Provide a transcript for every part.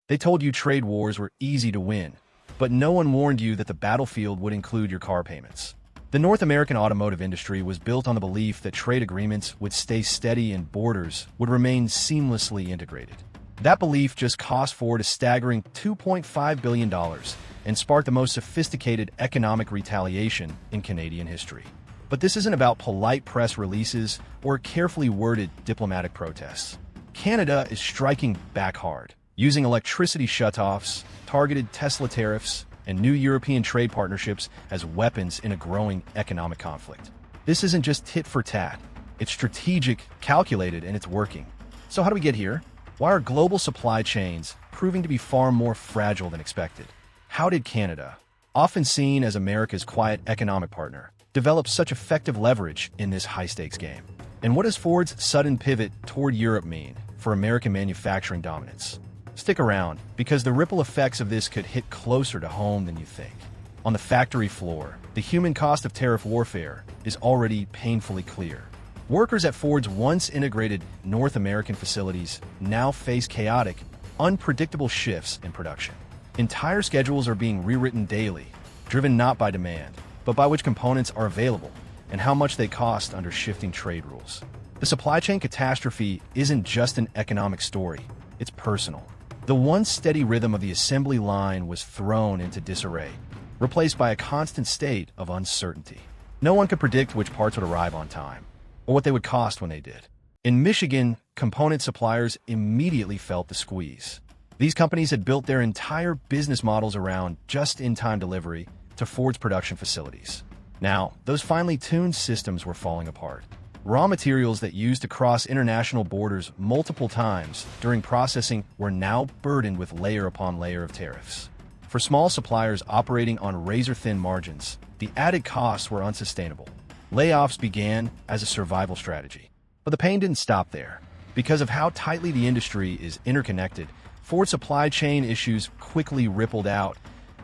They told you trade wars were easy to win, but no one warned you that the battlefield would include your car payments. The North American automotive industry was built on the belief that trade agreements would stay steady and borders would remain seamlessly integrated. That belief just cost Ford a staggering $2.5 billion and sparked the most sophisticated economic retaliation in Canadian history. But this isn't about polite press releases or carefully worded diplomatic protests. Canada is striking back hard, using electricity shutoffs, targeted Tesla tariffs, and new European trade partnerships as weapons in a growing economic conflict. This isn't just tit for tat. It's strategic, calculated, and it's working. So how do we get here? Why are global supply chains proving to be far more fragile than expected? How did Canada, often seen as America's quiet economic partner, develop such effective leverage in this high-stakes game? And what does Ford's sudden pivot toward Europe mean for American manufacturing dominance? Stick around, because the ripple effects of this could hit closer to home than you think. On the factory floor, the human cost of tariff warfare is already painfully clear. Workers at Ford's once integrated North American facilities now face chaotic, unpredictable shifts in production. Entire schedules are being rewritten daily, driven not by demand, but by which components are available and how much they cost under shifting trade rules. The supply chain catastrophe isn't just an economic story, it's personal. The once steady rhythm of the assembly line was thrown into disarray, replaced by a constant state of uncertainty. No one could predict which parts would arrive on time, or what they would cost when they did. In Michigan, component suppliers immediately felt the squeeze. These companies had built their entire business models around just-in-time delivery to Ford's production facilities. Now, those finely tuned systems were falling apart. Raw materials that used to cross international borders multiple times during processing were now burdened with layer upon layer of tariffs. For small suppliers operating on razor-thin margins, the added costs were unsustainable. Layoffs began as a survival strategy. But the pain didn't stop there. Because of how tightly the industry is interconnected, Ford supply chain issues quickly rippled out,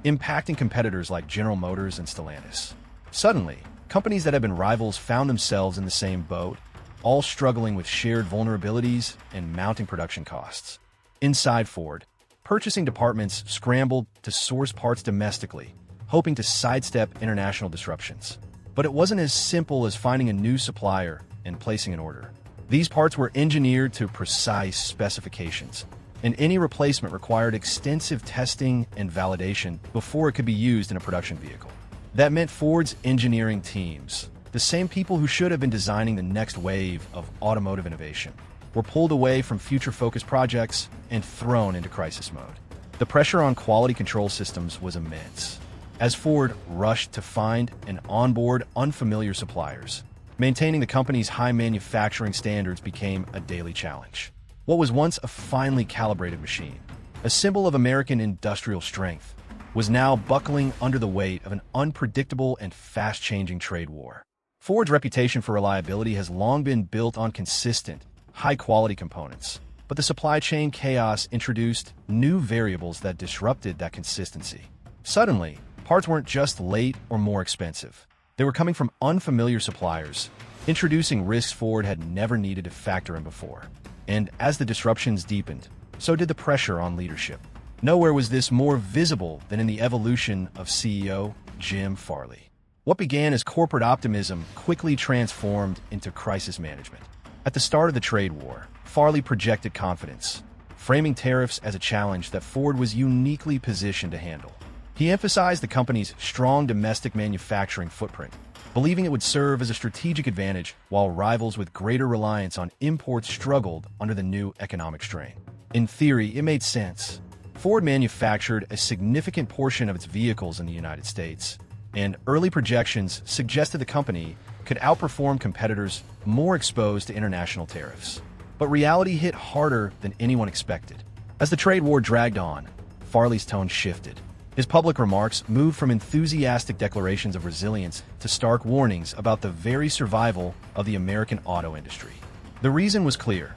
impacting competitors like General Motors and Stellantis. Suddenly, companies that had been rivals found themselves in the same boat, all struggling with shared vulnerabilities and mounting production costs. Inside Ford, purchasing departments scrambled to source parts domestically, hoping to sidestep international disruptions. But it wasn't as simple as finding a new supplier and placing an order. These parts were engineered to precise specifications, and any replacement required extensive testing and validation before it could be used in a production vehicle. That meant Ford's engineering teams, the same people who should have been designing the next wave of automotive innovation, were pulled away from future-focused projects and thrown into crisis mode. The pressure on quality control systems was immense, as Ford rushed to find and onboard unfamiliar suppliers. Maintaining the company's high manufacturing standards became a daily challenge. What was once a finely calibrated machine, a symbol of American industrial strength, was now buckling under the weight of an unpredictable and fast-changing trade war. Ford's reputation for reliability has long been built on consistent, high-quality components, but the supply chain chaos introduced new variables that disrupted that consistency. Suddenly, parts weren't just late or more expensive. They were coming from unfamiliar suppliers, introducing risks Ford had never needed to factor in before. And as the disruptions deepened, so did the pressure on leadership. Nowhere was this more visible than in the evolution of CEO Jim Farley. What began as corporate optimism quickly transformed into crisis management. At the start of the trade war, Farley projected confidence, framing tariffs as a challenge that Ford was uniquely positioned to handle. He emphasized the company's strong domestic manufacturing footprint, believing it would serve as a strategic advantage while rivals with greater reliance on imports struggled under the new economic strain. In theory, it made sense. Ford manufactured a significant portion of its vehicles in the United States, and early projections suggested the company could outperform competitors more exposed to international tariffs. But reality hit harder than anyone expected. As the trade war dragged on, Farley's tone shifted. His public remarks moved from enthusiastic declarations of resilience to stark warnings about the very survival of the American auto industry. The reason was clear.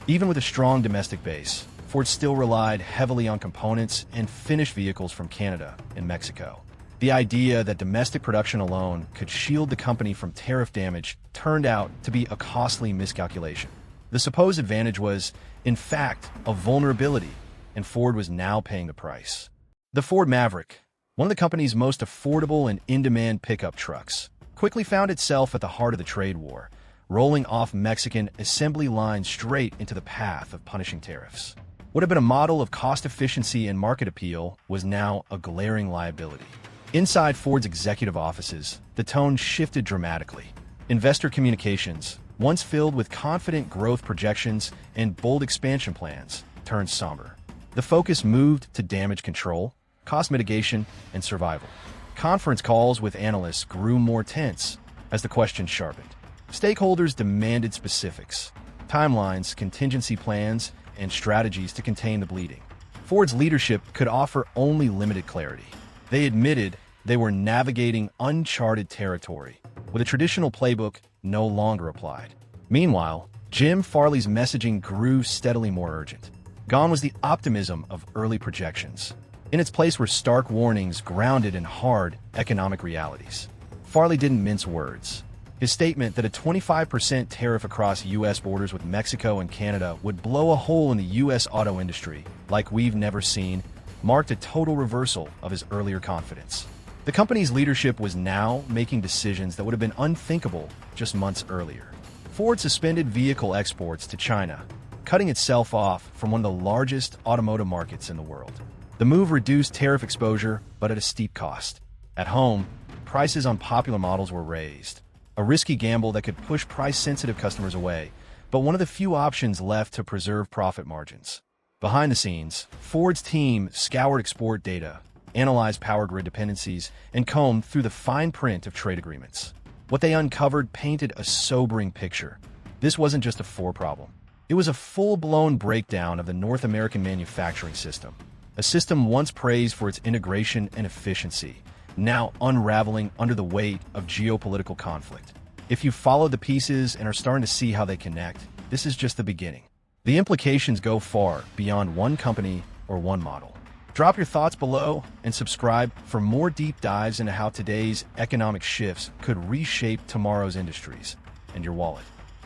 Even with a strong domestic base, Ford still relied heavily on components and finished vehicles from Canada and Mexico. The idea that domestic production alone could shield the company from tariff damage turned out to be a costly miscalculation. The supposed advantage was, in fact, a vulnerability, and Ford was now paying the price. The Ford Maverick, one of the company's most affordable and in-demand pickup trucks, quickly found itself at the heart of the trade war, rolling off Mexican assembly lines straight into the path of punishing tariffs. What had been a model of cost efficiency and market appeal was now a glaring liability. Inside Ford's executive offices, the tone shifted dramatically. Investor communications, once filled with confident growth projections and bold expansion plans, turned somber. The focus moved to damage control, cost mitigation, and survival. Conference calls with analysts grew more tense as the questions sharpened. Stakeholders demanded specifics, timelines, contingency plans, and strategies to contain the bleeding. Ford's leadership could offer only limited clarity. They admitted they were navigating uncharted territory, with a traditional playbook no longer applied. Meanwhile, Jim Farley's messaging grew steadily more urgent. Gone was the optimism of early projections. In its place were stark warnings grounded in hard economic realities. Farley didn't mince words. His statement that a 25% tariff across U.S. borders with Mexico and Canada would blow a hole in the U.S. auto industry like we've never seen marked a total reversal of his earlier confidence. The company's leadership was now making decisions that would have been unthinkable just months earlier. Ford suspended vehicle exports to China, cutting itself off from one of the largest automotive markets in the world. The move reduced tariff exposure, but at a steep cost. At home, prices on popular models were raised, a risky gamble that could push price-sensitive customers away, but one of the few options left to preserve profit margins. Behind the scenes, Ford's team scoured export data, analyzed power grid dependencies, and combed through the fine print of trade agreements. What they uncovered painted a sobering picture. This wasn't just a Ford problem. It was a full-blown breakdown of the North American manufacturing system, a system once praised for its integration and efficiency, now unraveling under the weight of geopolitical conflict. If you've followed the pieces and are starting to see how they connect, this is just the beginning. The implications go far beyond one company or one model. Drop your thoughts below and subscribe for more deep dives into how today's economic shifts could reshape tomorrow's industries and your wallet.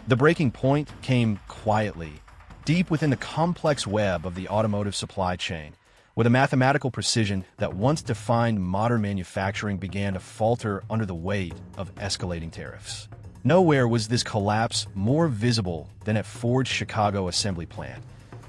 The breaking point came quietly, deep within the complex web of the automotive supply chain, with a mathematical precision that once defined modern manufacturing began to falter under the weight of escalating tariffs. Nowhere was this collapse more visible than at Ford's Chicago assembly plant,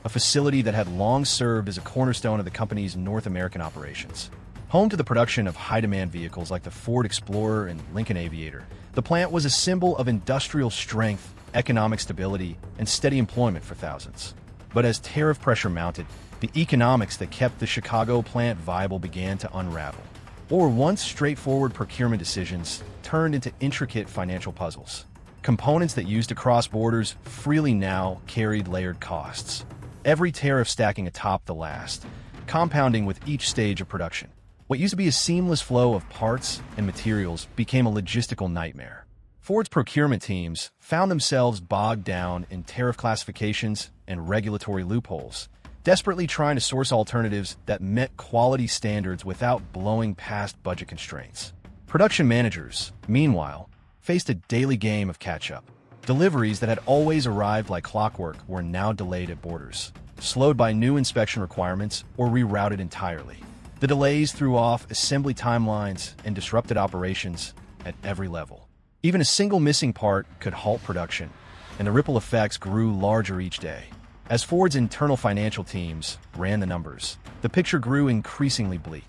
a facility that had long served as a cornerstone of the company's North American operations. Home to the production of high-demand vehicles like the Ford Explorer and Lincoln Aviator, the plant was a symbol of industrial strength, economic stability, and steady employment for thousands. But as tariff pressure mounted, the economics that kept the Chicago plant viable began to unravel. Or once straightforward procurement decisions turned into intricate financial puzzles. Components that used to cross borders freely now carried layered costs, every tariff stacking atop the last, compounding with each stage of production. What used to be a seamless flow of parts and materials became a logistical nightmare. Ford's procurement teams found themselves bogged down in tariff classifications and regulatory loopholes, desperately trying to source alternatives that met quality standards without blowing past budget constraints. Production managers, meanwhile, faced a daily game of catch-up. Deliveries that had always arrived like clockwork were now delayed at borders, slowed by new inspection requirements, or rerouted entirely. The delays threw off assembly timelines and disrupted operations at every level. Even a single missing part could halt production, and the ripple effects grew larger each day. As Ford's internal financial teams ran the numbers, the picture grew increasingly bleak.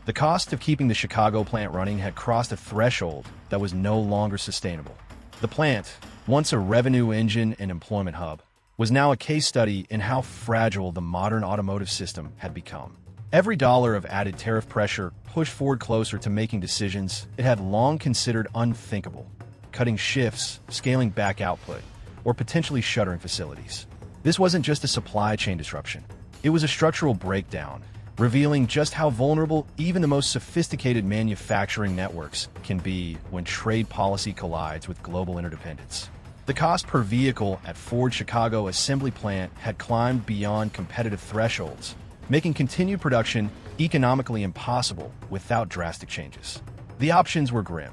The cost of keeping the Chicago plant running had crossed a threshold that was no longer sustainable. The plant, once a revenue engine and employment hub, was now a case study in how fragile the modern automotive system had become. Every dollar of added tariff pressure pushed Ford closer to making decisions it had long considered unthinkable, cutting shifts, scaling back output, or potentially shuttering facilities. This wasn't just a supply chain disruption. It was a structural breakdown, revealing just how vulnerable even the most sophisticated manufacturing networks can be when trade policy collides with global interdependence. The cost per vehicle at Ford Chicago assembly plant had climbed beyond competitive thresholds, making continued production economically impossible without drastic changes. The options were grim.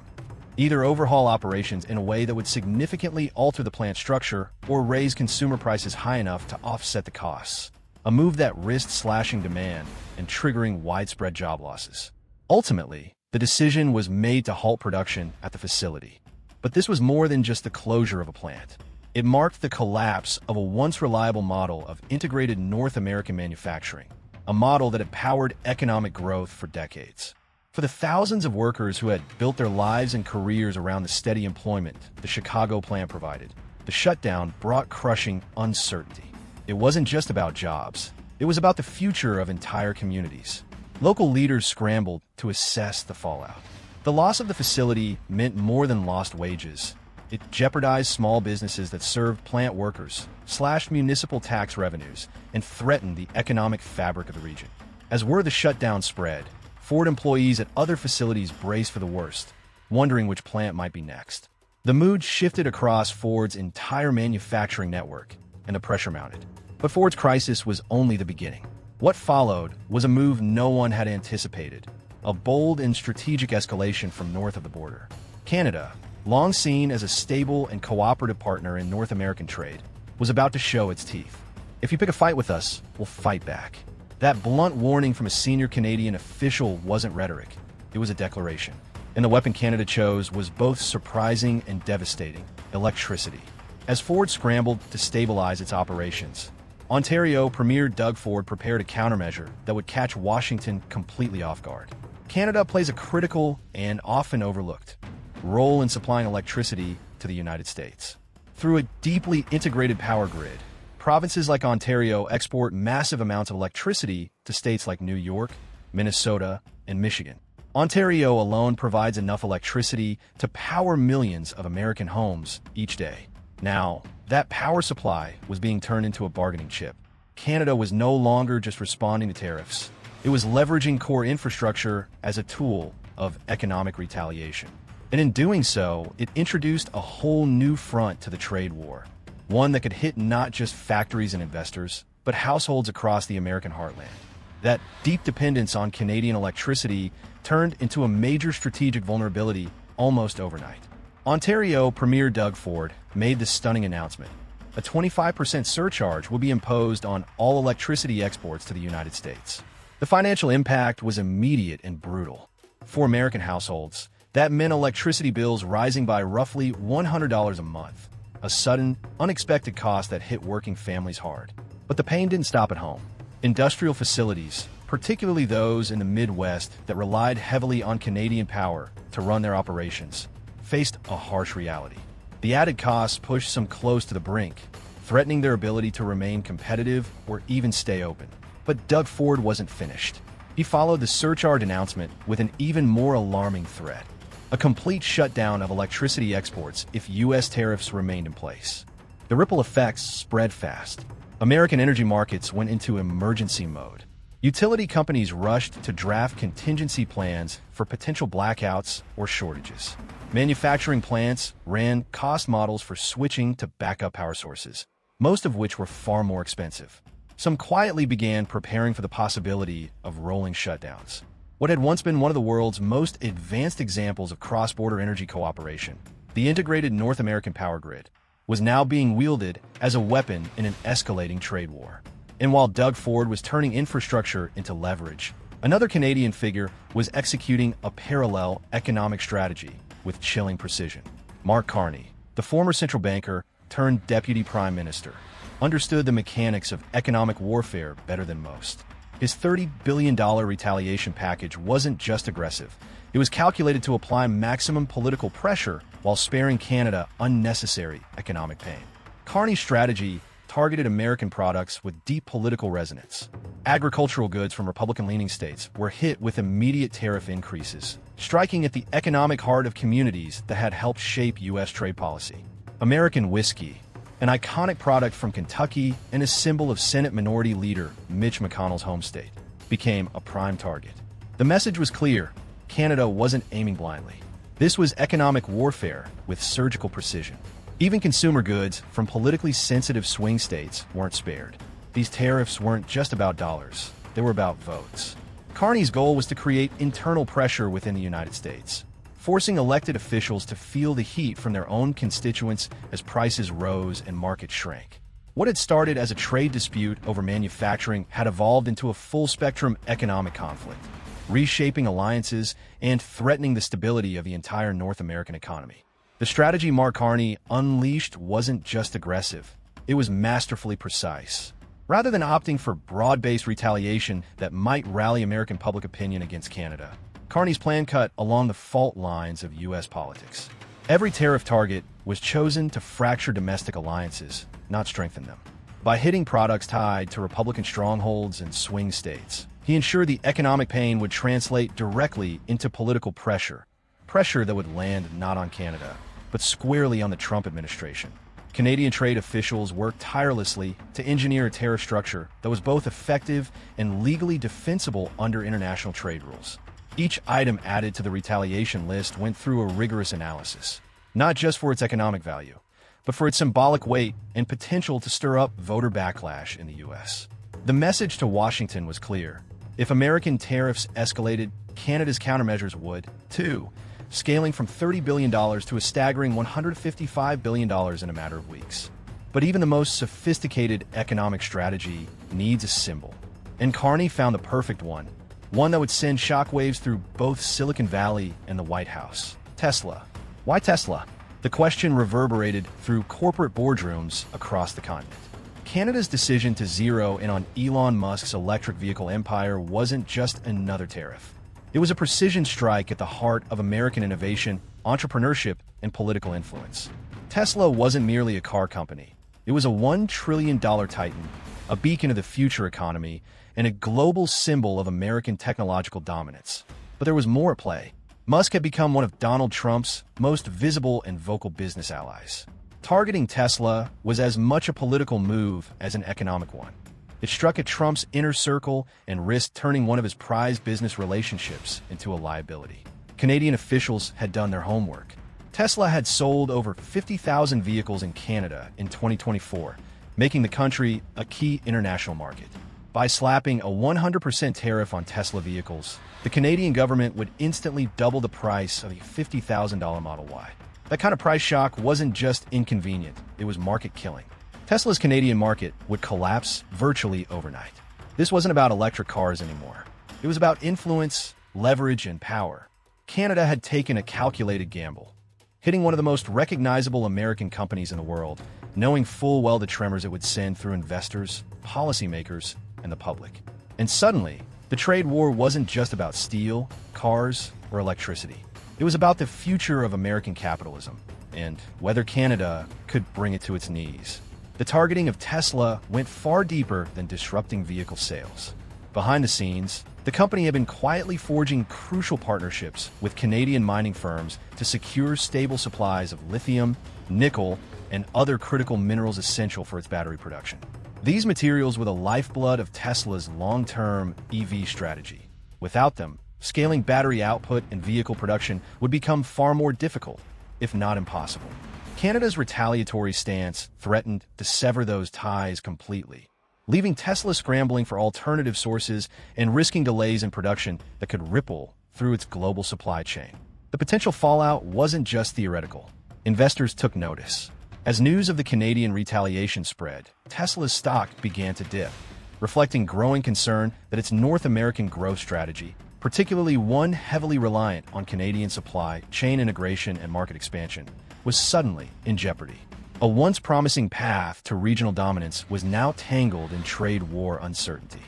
Either overhaul operations in a way that would significantly alter the plant structure or raise consumer prices high enough to offset the costs. a move that risked slashing demand and triggering widespread job losses. Ultimately, the decision was made to halt production at the facility. But this was more than just the closure of a plant. It marked the collapse of a once reliable model of integrated North American manufacturing, a model that had powered economic growth for decades. For the thousands of workers who had built their lives and careers around the steady employment the Chicago plant provided, the shutdown brought crushing uncertainty. It wasn't just about jobs. It was about the future of entire communities. Local leaders scrambled to assess the fallout. The loss of the facility meant more than lost wages. It jeopardized small businesses that served plant workers, slashed municipal tax revenues, and threatened the economic fabric of the region. As word of the shutdown spread, Ford employees at other facilities braced for the worst, wondering which plant might be next. The mood shifted across Ford's entire manufacturing network, and the pressure mounted. But Ford's crisis was only the beginning. What followed was a move no one had anticipated, a bold and strategic escalation from north of the border. Canada, long seen as a stable and cooperative partner in North American trade, was about to show its teeth. If you pick a fight with us, we'll fight back. That blunt warning from a senior Canadian official wasn't rhetoric. It was a declaration. And the weapon Canada chose was both surprising and devastating: electricity. As Ford scrambled to stabilize its operations, Ontario Premier Doug Ford prepared a countermeasure that would catch Washington completely off guard. Canada plays a critical and often overlooked role in supplying electricity to the United States. Through a deeply integrated power grid, provinces like Ontario export massive amounts of electricity to states like New York, Minnesota, and Michigan. Ontario alone provides enough electricity to power millions of American homes each day. Now, that power supply was being turned into a bargaining chip. Canada was no longer just responding to tariffs. It was leveraging core infrastructure as a tool of economic retaliation. And in doing so, it introduced a whole new front to the trade war, one that could hit not just factories and investors, but households across the American heartland. That deep dependence on Canadian electricity turned into a major strategic vulnerability almost overnight. Ontario Premier Doug Ford made this stunning announcement. A 25% surcharge will be imposed on all electricity exports to the United States. The financial impact was immediate and brutal. For American households, that meant electricity bills rising by roughly $100 a month, a sudden, unexpected cost that hit working families hard. But the pain didn't stop at home. Industrial facilities, particularly those in the Midwest that relied heavily on Canadian power to run their operations, faced a harsh reality. The added costs pushed some close to the brink, threatening their ability to remain competitive or even stay open. But Doug Ford wasn't finished. He followed the surcharge announcement with an even more alarming threat: a complete shutdown of electricity exports if U.S. tariffs remained in place. The ripple effects spread fast. American energy markets went into emergency mode. Utility companies rushed to draft contingency plans for potential blackouts or shortages. Manufacturing plants ran cost models for switching to backup power sources, most of which were far more expensive. Some quietly began preparing for the possibility of rolling shutdowns. What had once been one of the world's most advanced examples of cross-border energy cooperation, the integrated North American power grid, was now being wielded as a weapon in an escalating trade war. And while Doug Ford was turning infrastructure into leverage, another Canadian figure was executing a parallel economic strategy with chilling precision. Mark Carney, the former central banker turned deputy prime minister, understood the mechanics of economic warfare better than most. His $30 billion retaliation package wasn't just aggressive. It was calculated to apply maximum political pressure while sparing Canada unnecessary economic pain. Carney's strategy targeted American products with deep political resonance. Agricultural goods from Republican-leaning states were hit with immediate tariff increases, striking at the economic heart of communities that had helped shape U.S. trade policy. American whiskey, an iconic product from Kentucky and a symbol of Senate Minority Leader Mitch McConnell's home state, became a prime target. The message was clear: Canada wasn't aiming blindly. This was economic warfare with surgical precision. Even consumer goods from politically sensitive swing states weren't spared. These tariffs weren't just about dollars, they were about votes. Carney's goal was to create internal pressure within the United States, forcing elected officials to feel the heat from their own constituents as prices rose and markets shrank. What had started as a trade dispute over manufacturing had evolved into a full-spectrum economic conflict, reshaping alliances and threatening the stability of the entire North American economy. The strategy Mark Carney unleashed wasn't just aggressive, it was masterfully precise. Rather than opting for broad-based retaliation that might rally American public opinion against Canada, Carney's plan cut along the fault lines of U.S. politics. Every tariff target was chosen to fracture domestic alliances, not strengthen them. By hitting products tied to Republican strongholds and swing states, he ensured the economic pain would translate directly into political pressure that would land not on Canada, but squarely on the Trump administration. Canadian trade officials worked tirelessly to engineer a tariff structure that was both effective and legally defensible under international trade rules. Each item added to the retaliation list went through a rigorous analysis, not just for its economic value, but for its symbolic weight and potential to stir up voter backlash in the U.S. The message to Washington was clear. If American tariffs escalated, Canada's countermeasures would, too, scaling from $30 billion to a staggering $155 billion in a matter of weeks. But even the most sophisticated economic strategy needs a symbol. And Carney found the perfect one that would send shockwaves through both Silicon Valley and the White House. Tesla. Why Tesla? The question reverberated through corporate boardrooms across the continent. Canada's decision to zero in on Elon Musk's electric vehicle empire wasn't just another tariff. It was a precision strike at the heart of American innovation, entrepreneurship, and political influence. Tesla wasn't merely a car company. It was a $1 trillion titan, a beacon of the future economy, and a global symbol of American technological dominance. But there was more at play. Musk had become one of Donald Trump's most visible and vocal business allies. Targeting Tesla was as much a political move as an economic one. It struck at Trump's inner circle and risked turning one of his prized business relationships into a liability. Canadian officials had done their homework. Tesla had sold over 50,000 vehicles in Canada in 2024, making the country a key international market. By slapping a 100% tariff on Tesla vehicles, the Canadian government would instantly double the price of a $50,000 Model Y. That kind of price shock wasn't just inconvenient, it was market-killing. Tesla's Canadian market would collapse virtually overnight. This wasn't about electric cars anymore. It was about influence, leverage, and power. Canada had taken a calculated gamble, hitting one of the most recognizable American companies in the world, knowing full well the tremors it would send through investors, policymakers, and the public. And suddenly, the trade war wasn't just about steel, cars, or electricity. It was about the future of American capitalism, and whether Canada could bring it to its knees. The targeting of Tesla went far deeper than disrupting vehicle sales. Behind the scenes, the company had been quietly forging crucial partnerships with Canadian mining firms to secure stable supplies of lithium, nickel, and other critical minerals essential for its battery production. These materials were the lifeblood of Tesla's long-term EV strategy. Without them, scaling battery output and vehicle production would become far more difficult, if not impossible. Canada's retaliatory stance threatened to sever those ties completely, leaving Tesla scrambling for alternative sources and risking delays in production that could ripple through its global supply chain. The potential fallout wasn't just theoretical. Investors took notice. As news of the Canadian retaliation spread, Tesla's stock began to dip, reflecting growing concern that its North American growth strategy, particularly one heavily reliant on Canadian supply, chain integration, and market expansion, was suddenly in jeopardy. A once promising path to regional dominance was now tangled in trade war uncertainty.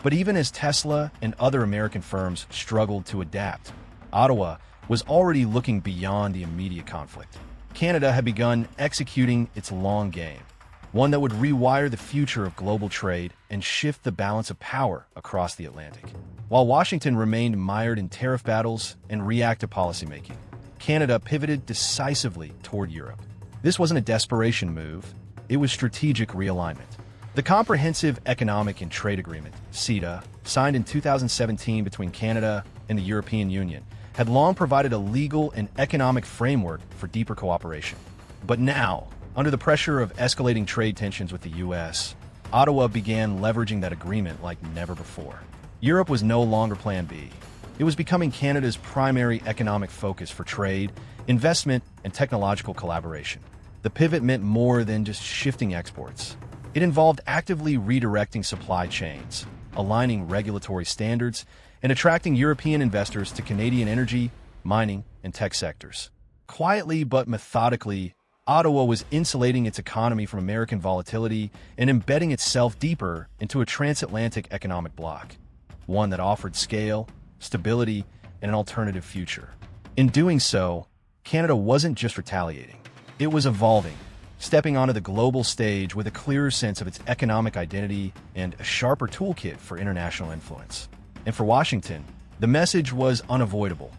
But even as Tesla and other American firms struggled to adapt, Ottawa was already looking beyond the immediate conflict. Canada had begun executing its long game, one that would rewire the future of global trade and shift the balance of power across the Atlantic. While Washington remained mired in tariff battles and reactive policymaking, Canada pivoted decisively toward Europe. This wasn't a desperation move, it was strategic realignment. The Comprehensive Economic and Trade Agreement, CETA, signed in 2017 between Canada and the European Union, had long provided a legal and economic framework for deeper cooperation. But now, under the pressure of escalating trade tensions with the U.S., Ottawa began leveraging that agreement like never before. Europe was no longer Plan B. It was becoming Canada's primary economic focus for trade, investment, and technological collaboration. The pivot meant more than just shifting exports. It involved actively redirecting supply chains, aligning regulatory standards, and attracting European investors to Canadian energy, mining, and tech sectors. Quietly but methodically, Ottawa was insulating its economy from American volatility and embedding itself deeper into a transatlantic economic bloc, one that offered scale, stability, and an alternative future. In doing so, Canada wasn't just retaliating. It was evolving, stepping onto the global stage with a clearer sense of its economic identity and a sharper toolkit for international influence. And for Washington, the message was unavoidable.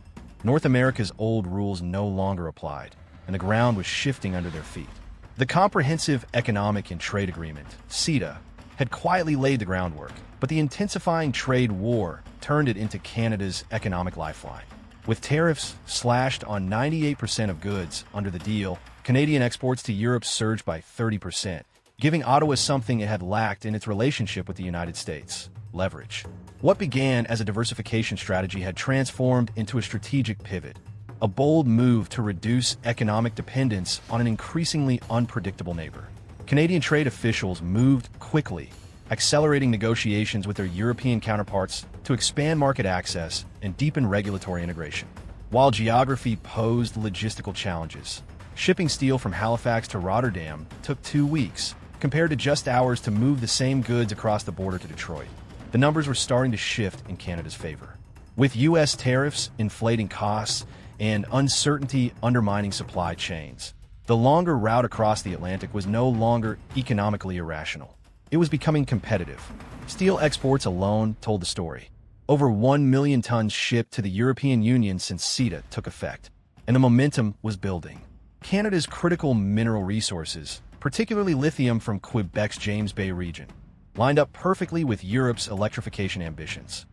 North America's old rules no longer applied, and the ground was shifting under their feet. The Comprehensive Economic and Trade Agreement, CETA, had quietly laid the groundwork, but the intensifying trade war turned it into Canada's economic lifeline. With tariffs slashed on 98% of goods under the deal, Canadian exports to Europe surged by 30%, giving Ottawa something it had lacked in its relationship with the United States: leverage. What began as a diversification strategy had transformed into a strategic pivot, a bold move to reduce economic dependence on an increasingly unpredictable neighbor. Canadian trade officials moved quickly, accelerating negotiations with their European counterparts to expand market access and deepen regulatory integration. While geography posed logistical challenges, shipping steel from Halifax to Rotterdam took 2 weeks, compared to just hours to move the same goods across the border to Detroit. The numbers were starting to shift in Canada's favor. With U.S. tariffs inflating costs and uncertainty undermining supply chains, the longer route across the Atlantic was no longer economically irrational. It was becoming competitive. Steel exports alone told the story. Over 1 million tons shipped to the European Union since CETA took effect, and the momentum was building. Canada's critical mineral resources, particularly lithium from Quebec's James Bay region, lined up perfectly with Europe's electrification ambitions.